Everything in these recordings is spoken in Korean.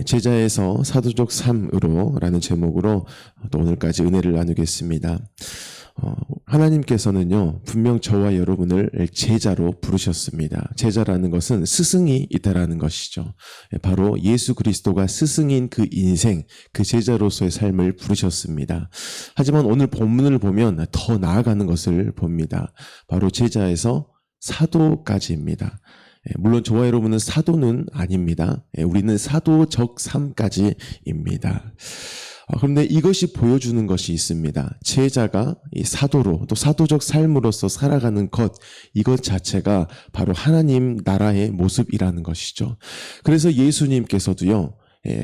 제자에서 사도적 삶으로 라는 제목으로 또 오늘까지 은혜를 나누겠습니다. 하나님께서는요, 분명 저와 여러분을 제자로 부르셨습니다. 제자라는 것은 스승이 있다라는 것이죠. 바로 예수 그리스도가 스승인 그 인생, 그 제자로서의 삶을 부르셨습니다. 하지만 오늘 본문을 보면 더 나아가는 것을 봅니다. 바로 제자에서 사도까지입니다. 물론 저와 여러분은 사도는 아닙니다. 우리는 사도적 삶까지입니다. 그런데 이것이 보여주는 것이 있습니다. 제자가 이 사도로 또 사도적 삶으로서 살아가는 것, 이것 자체가 바로 하나님 나라의 모습이라는 것이죠. 그래서 예수님께서도요,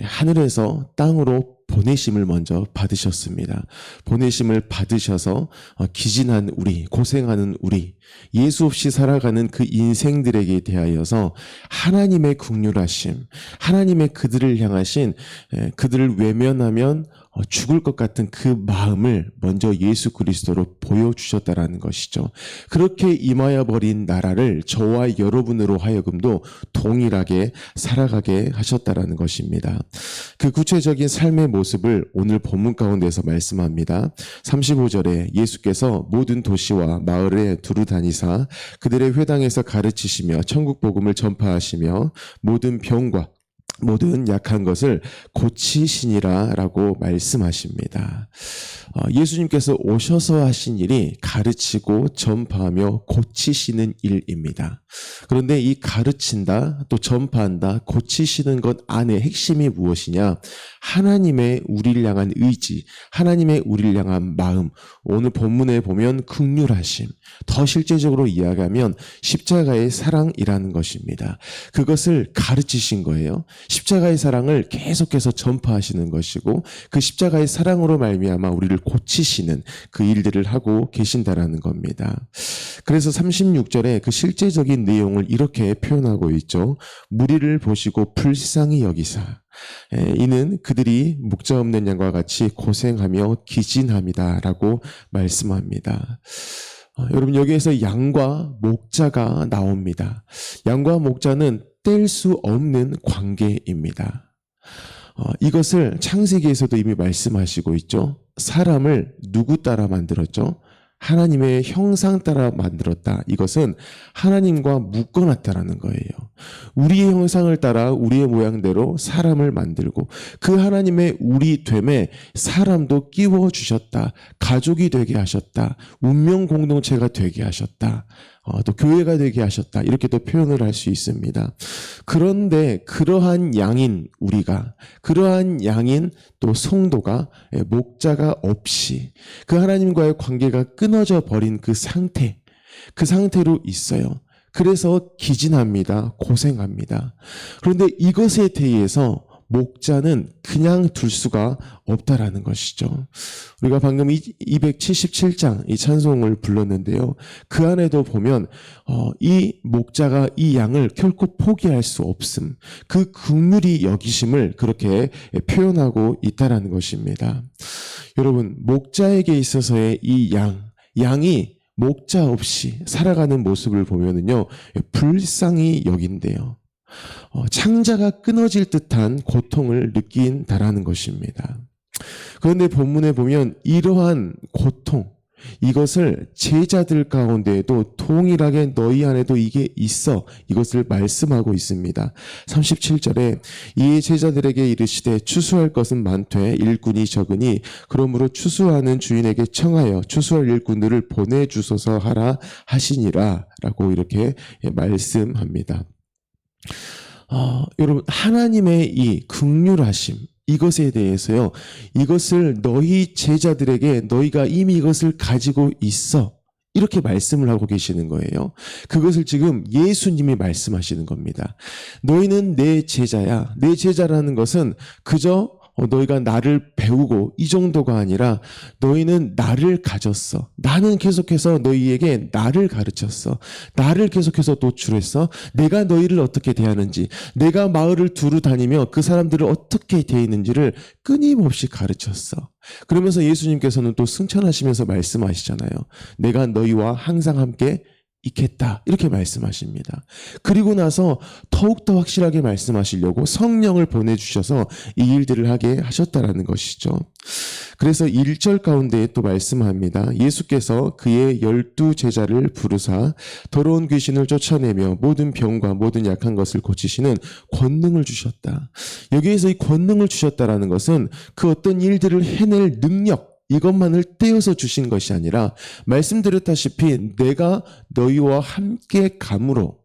하늘에서 땅으로 보내심을 먼저 받으셨습니다. 보내심을 받으셔서 기진한 우리, 고생하는 우리, 예수 없이 살아가는 그 인생들에게 대하여서 하나님의 긍휼하심, 하나님의 그들을 향하신, 그들을 외면하면 죽을 것 같은 그 마음을 먼저 예수 그리스도로 보여주셨다라는 것이죠. 그렇게 임하여 버린 나라를 저와 여러분으로 하여금도 동일하게 살아가게 하셨다라는 것입니다. 그 구체적인 삶의 모습을 오늘 본문 가운데서 말씀합니다. 35절에 예수께서 모든 도시와 마을에 두루 다니사 그들의 회당에서 가르치시며 천국 복음을 전파하시며 모든 병과 모든 약한 것을 고치시니라 라고 말씀하십니다. 예수님께서 오셔서 하신 일이 가르치고 전파하며 고치시는 일입니다. 그런데 이 가르친다, 또 전파한다, 고치시는 것 안에 핵심이 무엇이냐? 하나님의 우리를 향한 의지, 하나님의 우리를 향한 마음, 오늘 본문에 보면 긍휼하심, 더 실제적으로 이야기하면 십자가의 사랑이라는 것입니다. 그것을 가르치신 거예요. 십자가의 사랑을 계속해서 전파하시는 것이고 그 십자가의 사랑으로 말미암아 우리를 고치시는 그 일들을 하고 계신다라는 겁니다. 그래서 36절에 그 실제적인 내용을 이렇게 표현하고 있죠. 무리를 보시고 불쌍히 여기사 이는 그들이 목자 없는 양과 같이 고생하며 기진합니다 라고 말씀합니다. 여러분, 여기에서 양과 목자가 나옵니다. 양과 목자는 뗄 수 없는 관계입니다. 이것을 창세기에서도 이미 말씀하시고 있죠. 사람을 누구 따라 만들었죠? 하나님의 형상 따라 만들었다. 이것은 하나님과 묶어놨다라는 거예요. 우리의 형상을 따라 우리의 모양대로 사람을 만들고 그 하나님의 우리됨에 사람도 끼워주셨다. 가족이 되게 하셨다. 운명 공동체가 되게 하셨다. 또 교회가 되게 하셨다. 이렇게 또 표현을 할 수 있습니다. 그런데 그러한 양인 우리가, 그러한 양인 또 성도가 목자가 없이 그 하나님과의 관계가 끊어져 버린 그 상태로 있어요. 그래서 기진합니다. 고생합니다. 그런데 이것에 대해서 목자는 그냥 둘 수가 없다라는 것이죠. 우리가 방금 277장 이 찬송을 불렀는데요. 그 안에도 보면 이 목자가 이 양을 결코 포기할 수 없음. 그 긍휼히 여기심을 그렇게 표현하고 있다라는 것입니다. 여러분, 목자에게 있어서의 이 양이 목자 없이 살아가는 모습을 보면은요, 불쌍히 여긴대요. 창자가 끊어질 듯한 고통을 느낀다라는 것입니다. 그런데 본문에 보면 이러한 고통, 이것을 제자들 가운데에도 동일하게 너희 안에도 이게 있어, 이것을 말씀하고 있습니다. 37절에 이 제자들에게 이르시되 추수할 것은 많되 일꾼이 적으니 그러므로 추수하는 주인에게 청하여 추수할 일꾼들을 보내주소서 하라 하시니라 라고 이렇게 말씀합니다. 여러분, 하나님의 이 긍휼하심, 이것에 대해서요, 이것을 너희 제자들에게 너희가 이미 이것을 가지고 있어, 이렇게 말씀을 하고 계시는 거예요. 그것을 지금 예수님이 말씀하시는 겁니다. 너희는 내 제자야. 내 제자라는 것은 그저 너희가 나를 배우고 이 정도가 아니라 너희는 나를 가졌어. 나는 계속해서 너희에게 나를 가르쳤어. 나를 계속해서 노출했어. 내가 너희를 어떻게 대하는지, 내가 마을을 두루 다니며 그 사람들을 어떻게 대했는지를 끊임없이 가르쳤어. 그러면서 예수님께서는 또 승천하시면서 말씀하시잖아요. 내가 너희와 항상 함께 있겠다. 이렇게 말씀하십니다. 그리고 나서 더욱더 확실하게 말씀하시려고 성령을 보내주셔서 이 일들을 하게 하셨다라는 것이죠. 그래서 1절 가운데 또 말씀합니다. 예수께서 그의 12제자를 부르사 더러운 귀신을 쫓아내며 모든 병과 모든 약한 것을 고치시는 권능을 주셨다. 여기에서 이 권능을 주셨다라는 것은 그 어떤 일들을 해낼 능력, 이것만을 떼어서 주신 것이 아니라 말씀드렸다시피 내가 너희와 함께 감으로,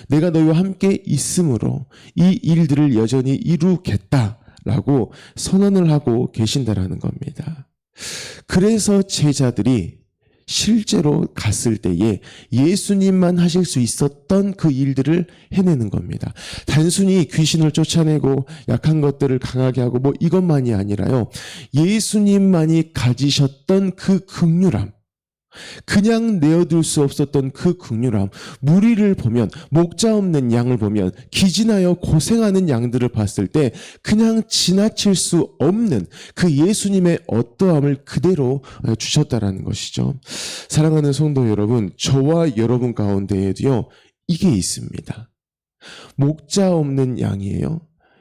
내가 너희와 함께 있음으로 이 일들을 여전히 이루겠다라고 선언을 하고 계신다라는 겁니다. 그래서 제자들이 실제로 갔을 때에 예수님만 하실 수 있었던 그 일들을 해내는 겁니다. 단순히 귀신을 쫓아내고 약한 것들을 강하게 하고 뭐 이것만이 아니라요. 예수님만이 가지셨던 그 긍휼함, 그냥 내어둘 수 없었던 그 긍휼함, 무리를 보면, 목자 없는 양을 보면, 기진하여 고생하는 양들을 봤을 때 그냥 지나칠 수 없는 그 예수님의 어떠함을 그대로 주셨다라는 것이죠. 사랑하는 성도 여러분, 저와 여러분 가운데에도요, 이게 있습니다. 목자 없는 양이에요.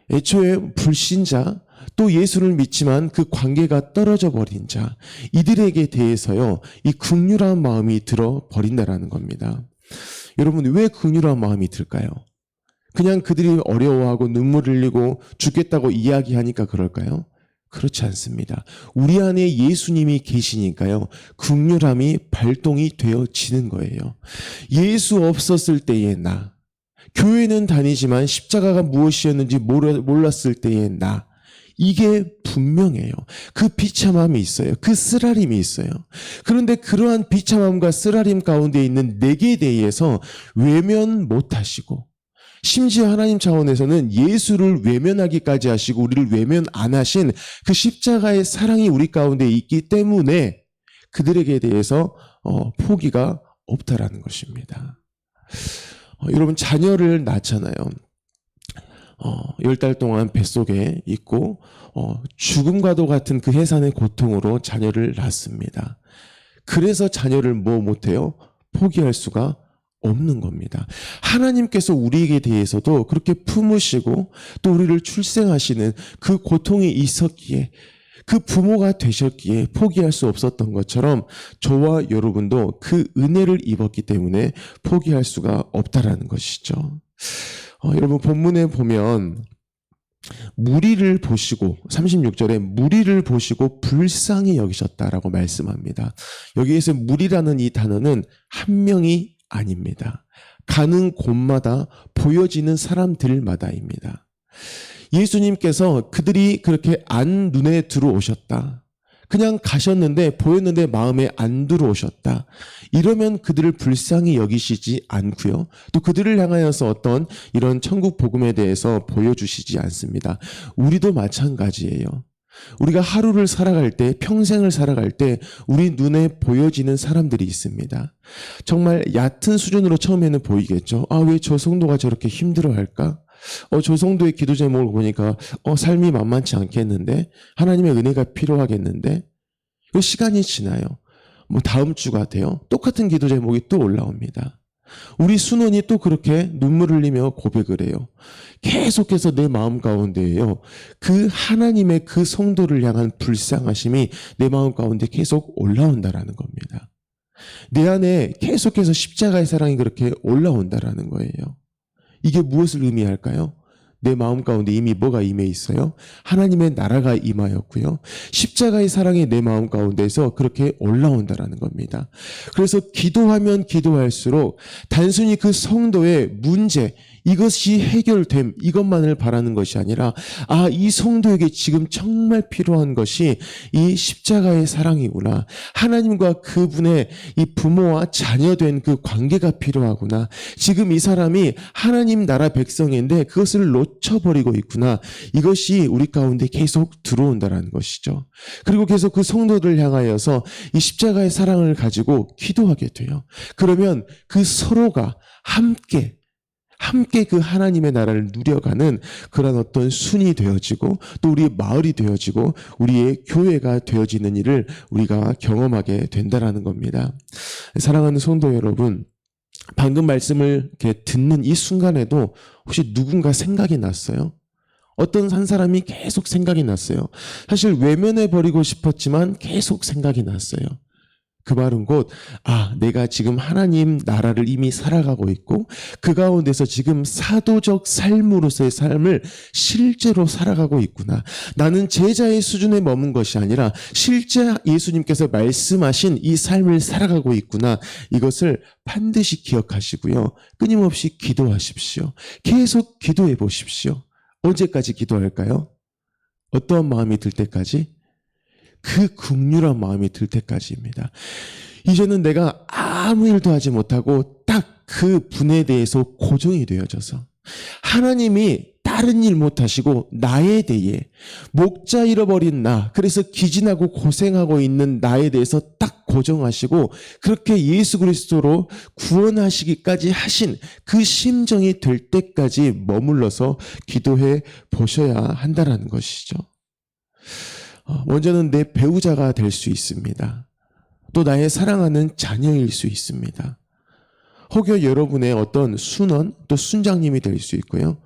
애초에 불신자, 또 예수를 믿지만 그 관계가 떨어져 버린 자, 이들에게 대해서요, 이 긍휼한 마음이 들어 버린다라는 겁니다. 여러분, 왜 긍휼한 마음이 들까요? 그냥 그들이 어려워하고 눈물 흘리고 죽겠다고 이야기하니까 그럴까요? 그렇지 않습니다. 우리 안에 예수님이 계시니까요, 긍휼함이 발동이 되어지는 거예요. 예수 없었을 때의 나, 교회는 다니지만 십자가가 무엇이었는지 몰랐을 때의 나, 이게 분명해요. 그 비참함이 있어요. 그 쓰라림이 있어요. 그런데 그러한 비참함과 쓰라림 가운데 있는 내게 대해서 외면 못하시고, 심지어 하나님 차원에서는 예수를 외면하기까지 하시고 우리를 외면 안 하신 그 십자가의 사랑이 우리 가운데 있기 때문에 그들에게 대해서 포기가 없다라는 것입니다. 여러분, 자녀를 낳잖아요. 10달 동안 뱃속에 있고 죽음과도 같은 그 해산의 고통으로 자녀를 낳습니다. 그래서 자녀를 뭐 못해요? 포기할 수가 없는 겁니다. 하나님께서 우리에게 대해서도 그렇게 품으시고 또 우리를 출생하시는 그 고통이 있었기에, 그 부모가 되셨기에 포기할 수 없었던 것처럼 저와 여러분도 그 은혜를 입었기 때문에 포기할 수가 없다라는 것이죠. 여러분, 본문에 보면 무리를 보시고, 36절에 무리를 보시고 불쌍히 여기셨다라고 말씀합니다. 여기에서 무리라는 이 단어는 한 명이 아닙니다. 가는 곳마다 보여지는 사람들마다입니다. 예수님께서 그들이 그렇게 안 눈에 들어오셨다, 그냥 가셨는데 보였는데 마음에 안 들어오셨다, 이러면 그들을 불쌍히 여기시지 않고요, 또 그들을 향하여서 어떤 이런 천국 복음에 대해서 보여주시지 않습니다. 우리도 마찬가지예요. 우리가 하루를 살아갈 때, 평생을 살아갈 때 우리 눈에 보여지는 사람들이 있습니다. 정말 얕은 수준으로 처음에는 보이겠죠. 왜 저 성도가 저렇게 힘들어할까? 저 성도의 기도 제목을 보니까 삶이 만만치 않겠는데, 하나님의 은혜가 필요하겠는데. 시간이 지나요. 다음 주가 돼요. 똑같은 기도 제목이 또 올라옵니다. 우리 순원이 또 그렇게 눈물 흘리며 고백을 해요. 계속해서 내 마음 가운데에요, 그 하나님의 그 성도를 향한 불쌍하심이 내 마음 가운데 계속 올라온다라는 겁니다. 내 안에 계속해서 십자가의 사랑이 그렇게 올라온다라는 거예요. 이게 무엇을 의미할까요? 내 마음 가운데 이미 뭐가 임해 있어요? 하나님의 나라가 임하였고요, 십자가의 사랑이 내 마음 가운데서 그렇게 올라온다라는 겁니다. 그래서 기도하면 기도할수록 단순히 그 성도의 문제, 이것이 해결됨, 이것만을 바라는 것이 아니라 이 성도에게 지금 정말 필요한 것이 이 십자가의 사랑이구나, 하나님과 그분의 이 부모와 자녀된 그 관계가 필요하구나, 지금 이 사람이 하나님 나라 백성인데 그것을 놓쳐버리고 있구나, 이것이 우리 가운데 계속 들어온다라는 것이죠. 그리고 계속 그 성도들 향하여서 이 십자가의 사랑을 가지고 기도하게 돼요. 그러면 그 서로가 함께 그 하나님의 나라를 누려가는 그런 어떤 순이 되어지고, 또 우리의 마을이 되어지고 우리의 교회가 되어지는 일을 우리가 경험하게 된다라는 겁니다. 사랑하는 성도 여러분, 방금 말씀을 이렇게 듣는 이 순간에도 혹시 누군가 생각이 났어요? 어떤 한 사람이 계속 생각이 났어요. 사실 외면해 버리고 싶었지만 계속 생각이 났어요. 그 말은 곧, 내가 지금 하나님 나라를 이미 살아가고 있고, 그 가운데서 지금 사도적 삶으로서의 삶을 실제로 살아가고 있구나. 나는 제자의 수준에 머문 것이 아니라 실제 예수님께서 말씀하신 이 삶을 살아가고 있구나. 이것을 반드시 기억하시고요. 끊임없이 기도하십시오. 계속 기도해 보십시오. 언제까지 기도할까요? 어떠한 마음이 들 때까지? 그 긍휼한 마음이 들 때까지입니다. 이제는 내가 아무 일도 하지 못하고 딱 그 분에 대해서 고정이 되어져서 하나님이 다른 일 못하시고 나에 대해 목자 잃어버린 나, 그래서 기진하고 고생하고 있는 나에 대해서 딱 고정하시고 그렇게 예수 그리스도로 구원하시기까지 하신 그 심정이 될 때까지 머물러서 기도해 보셔야 한다는 것이죠. 먼저는 내 배우자가 될 수 있습니다. 또 나의 사랑하는 자녀일 수 있습니다. 혹여 여러분의 어떤 순원, 또 순장님이 될 수 있고요.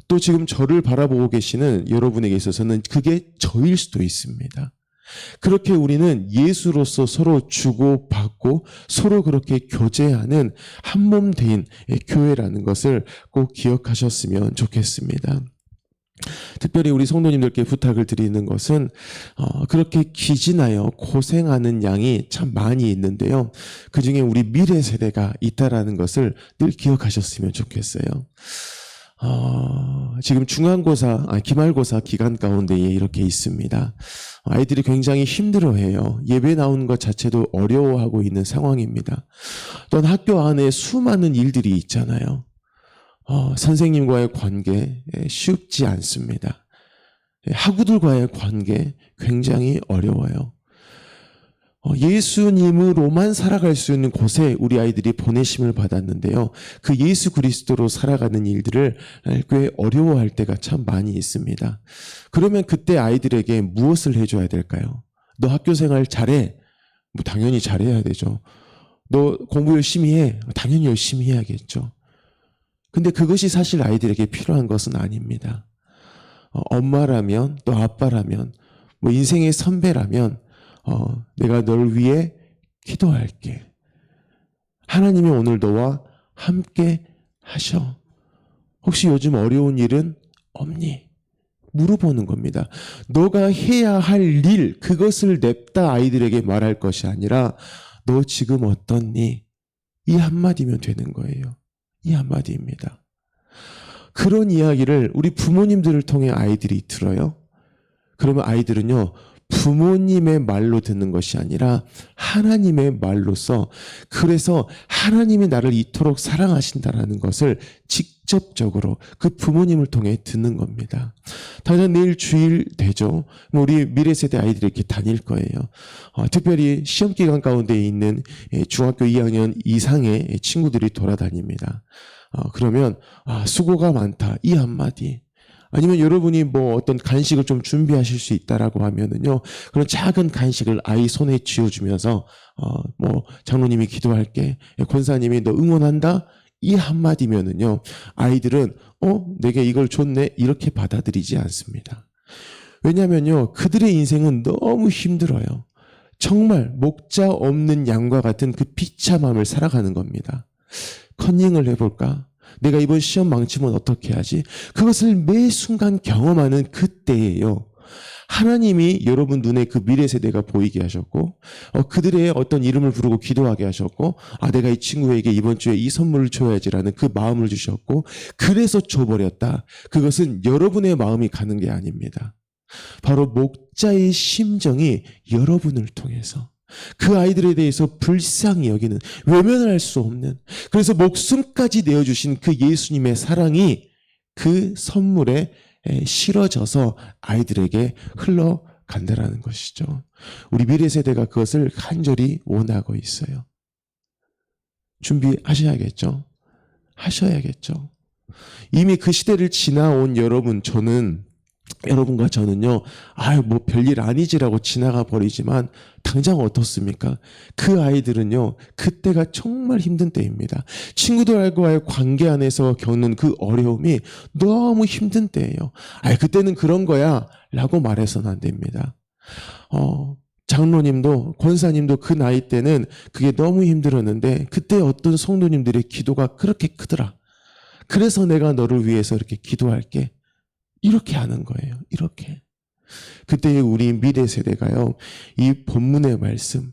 또 지금 저를 바라보고 계시는 여러분에게 있어서는 그게 저일 수도 있습니다. 그렇게 우리는 예수로서 서로 주고받고 서로 그렇게 교제하는 한몸 되인 교회라는 것을 꼭 기억하셨으면 좋겠습니다. 특별히 우리 성도님들께 부탁을 드리는 것은 그렇게 기진하여 고생하는 양이 참 많이 있는데요. 그중에 우리 미래 세대가 있다라는 것을 늘 기억하셨으면 좋겠어요. 지금 기말고사 기간 가운데에 이렇게 있습니다. 아이들이 굉장히 힘들어해요. 예배 나오는 것 자체도 어려워하고 있는 상황입니다. 또한 학교 안에 수많은 일들이 있잖아요. 선생님과의 관계 쉽지 않습니다. 학우들과의 관계 굉장히 어려워요. 예수님으로만 살아갈 수 있는 곳에 우리 아이들이 보내심을 받았는데요. 그 예수 그리스도로 살아가는 일들을 꽤 어려워할 때가 참 많이 있습니다. 그러면 그때 아이들에게 무엇을 해줘야 될까요? 너 학교 생활 잘해? 당연히 잘해야 되죠. 너 공부 열심히 해? 당연히 열심히 해야겠죠. 근데 그것이 사실 아이들에게 필요한 것은 아닙니다. 엄마라면 또 아빠라면 인생의 선배라면 내가 널 위해 기도할게. 하나님이 오늘 너와 함께 하셔. 혹시 요즘 어려운 일은 없니? 물어보는 겁니다. 너가 해야 할 일, 그것을 냅다 아이들에게 말할 것이 아니라 너 지금 어떻니? 이 한마디면 되는 거예요. 이 한마디입니다. 그런 이야기를 우리 부모님들을 통해 아이들이 들어요. 그러면 아이들은요, 부모님의 말로 듣는 것이 아니라 하나님의 말로서, 그래서 하나님이 나를 이토록 사랑하신다라는 것을 직접적으로 그 부모님을 통해 듣는 겁니다. 당장 내일 주일 되죠. 우리 미래 세대 아이들이 이렇게 다닐 거예요. 특별히 시험 기간 가운데 있는 중학교 2학년 이상의 친구들이 돌아다닙니다. 그러면 수고가 많다, 이 한마디. 아니면 여러분이 어떤 간식을 좀 준비하실 수 있다라고 하면은요, 그런 작은 간식을 아이 손에 쥐어주면서, 장로님이 기도할게, 권사님이 너 응원한다? 이 한마디면은요, 아이들은, 내게 이걸 줬네? 이렇게 받아들이지 않습니다. 왜냐면요, 그들의 인생은 너무 힘들어요. 정말 목자 없는 양과 같은 그 비참함을 살아가는 겁니다. 컨닝을 해볼까? 내가 이번 시험 망치면 어떻게 하지? 그것을 매 순간 경험하는 그때예요. 하나님이 여러분 눈에 그 미래 세대가 보이게 하셨고, 그들의 어떤 이름을 부르고 기도하게 하셨고, 내가 이 친구에게 이번 주에 이 선물을 줘야지라는 그 마음을 주셨고, 그래서 줘버렸다. 그것은 여러분의 마음이 가는 게 아닙니다. 바로 목자의 심정이 여러분을 통해서 그 아이들에 대해서 불쌍히 여기는, 외면을 할 수 없는, 그래서 목숨까지 내어주신 그 예수님의 사랑이 그 선물에 실어져서 아이들에게 흘러간다라는 것이죠. 우리 미래 세대가 그것을 간절히 원하고 있어요. 준비하셔야겠죠. 하셔야겠죠. 이미 그 시대를 지나온 여러분, 저는 여러분과 저는요, 뭐 별일 아니지라고 지나가 버리지만 당장 어떻습니까? 그 아이들은요, 그때가 정말 힘든 때입니다. 친구들과의 관계 안에서 겪는 그 어려움이 너무 힘든 때예요. 그때는 그런 거야 라고 말해서는 안 됩니다. 장로님도 권사님도 그 나이 때는 그게 너무 힘들었는데 그때 어떤 성도님들의 기도가 그렇게 크더라. 그래서 내가 너를 위해서 이렇게 기도할게. 이렇게 하는 거예요. 이렇게. 그때 우리 미래 세대가요, 이 본문의 말씀,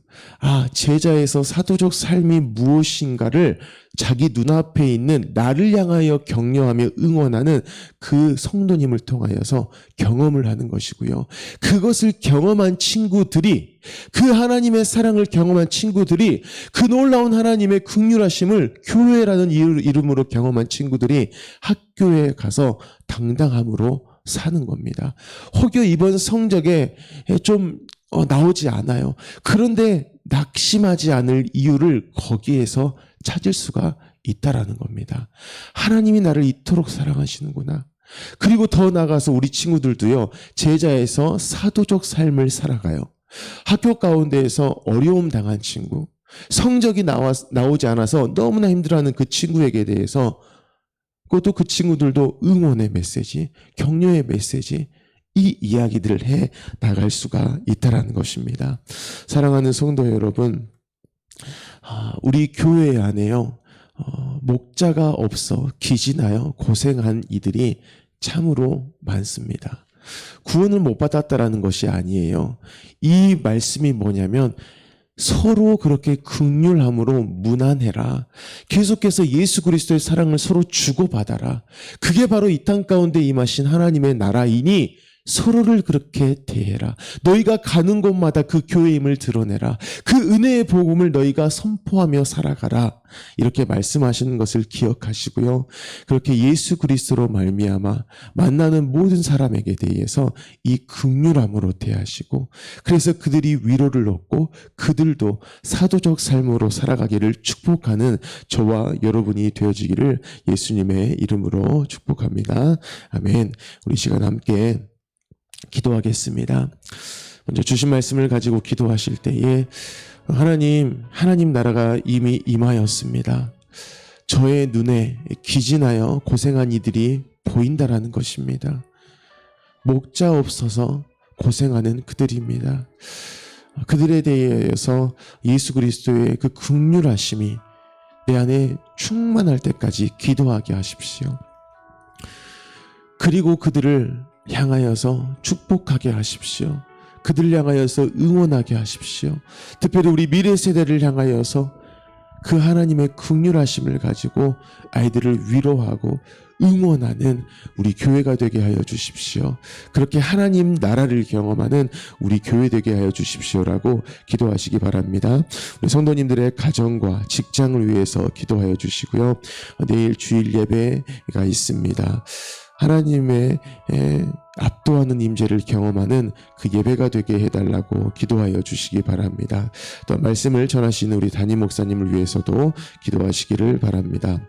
제자에서 사도적 삶이 무엇인가를 자기 눈앞에 있는 나를 향하여 격려하며 응원하는 그 성도님을 통하여서 경험을 하는 것이고요. 그것을 경험한 친구들이, 그 하나님의 사랑을 경험한 친구들이, 그 놀라운 하나님의 긍휼하심을 교회라는 이름으로 경험한 친구들이 학교에 가서 당당함으로 사는 겁니다. 혹여 이번 성적에 좀 나오지 않아요. 그런데 낙심하지 않을 이유를 거기에서 찾을 수가 있다라는 겁니다. 하나님이 나를 이토록 사랑하시는구나. 그리고 더 나아가서 우리 친구들도요, 제자에서 사도적 삶을 살아가요. 학교 가운데에서 어려움 당한 친구, 성적이 나오지 않아서 너무나 힘들어하는 그 친구에게 대해서 또 그 친구들도 응원의 메시지, 격려의 메시지, 이 이야기들을 해 나갈 수가 있다라는 것입니다. 사랑하는 성도 여러분, 우리 교회 안에요, 목자가 없어 기진하여 고생한 이들이 참으로 많습니다. 구원을 못 받았다라는 것이 아니에요. 이 말씀이 뭐냐면 서로 그렇게 긍휼함으로 무난해라. 계속해서 예수 그리스도의 사랑을 서로 주고받아라. 그게 바로 이 땅 가운데 임하신 하나님의 나라이니 서로를 그렇게 대해라. 너희가 가는 곳마다 그 교회임을 드러내라. 그 은혜의 복음을 너희가 선포하며 살아가라. 이렇게 말씀하시는 것을 기억하시고요. 그렇게 예수 그리스도로 말미암아 만나는 모든 사람에게 대해서 이 긍휼함으로 대하시고, 그래서 그들이 위로를 얻고 그들도 사도적 삶으로 살아가기를 축복하는 저와 여러분이 되어지기를 예수님의 이름으로 축복합니다. 아멘. 우리 시간 함께 기도하겠습니다. 먼저 주신 말씀을 가지고 기도하실 때에 하나님 나라가 이미 임하였습니다. 저의 눈에 기진하여 고생한 이들이 보인다라는 것입니다. 목자 없어서 고생하는 그들입니다. 그들에 대해서 예수 그리스도의 그 긍휼하심이 내 안에 충만할 때까지 기도하게 하십시오. 그리고 그들을 향하여서 축복하게 하십시오. 그들을 향하여서 응원하게 하십시오. 특별히 우리 미래 세대를 향하여서 그 하나님의 긍휼하심을 가지고 아이들을 위로하고 응원하는 우리 교회가 되게 하여 주십시오. 그렇게 하나님 나라를 경험하는 우리 교회 되게 하여 주십시오라고 기도하시기 바랍니다. 우리 성도님들의 가정과 직장을 위해서 기도하여 주시고요. 내일 주일 예배가 있습니다. 하나님의 압도하는 임재를 경험하는 그 예배가 되게 해달라고 기도하여 주시기 바랍니다. 또 말씀을 전하시는 우리 담임 목사님을 위해서도 기도하시기를 바랍니다.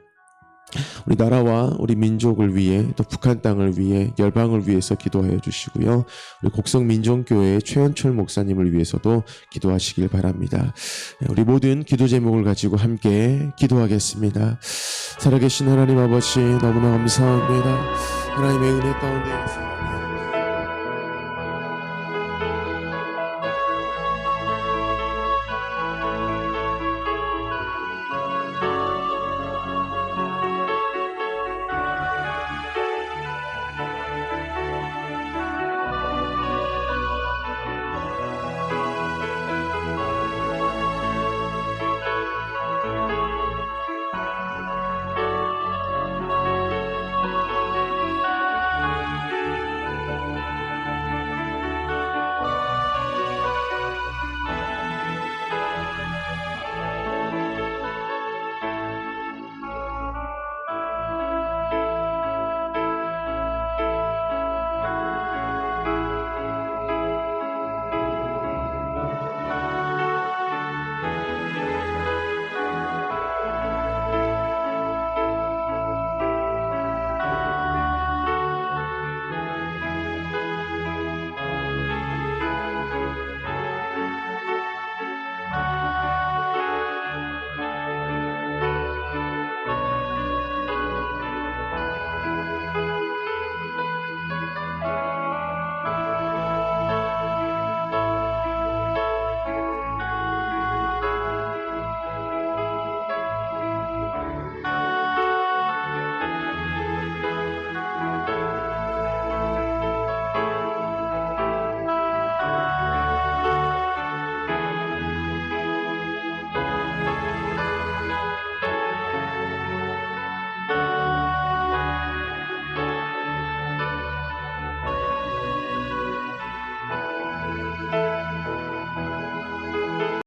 우리 나라와 우리 민족을 위해, 또 북한 땅을 위해, 열방을 위해서 기도하여 주시고요. 우리 곡성민정교회 최현철 목사님을 위해서도 기도하시길 바랍니다. 우리 모든 기도 제목을 가지고 함께 기도하겠습니다. 살아계신 하나님 아버지, 너무나 감사합니다. 하나님의 은혜 가운데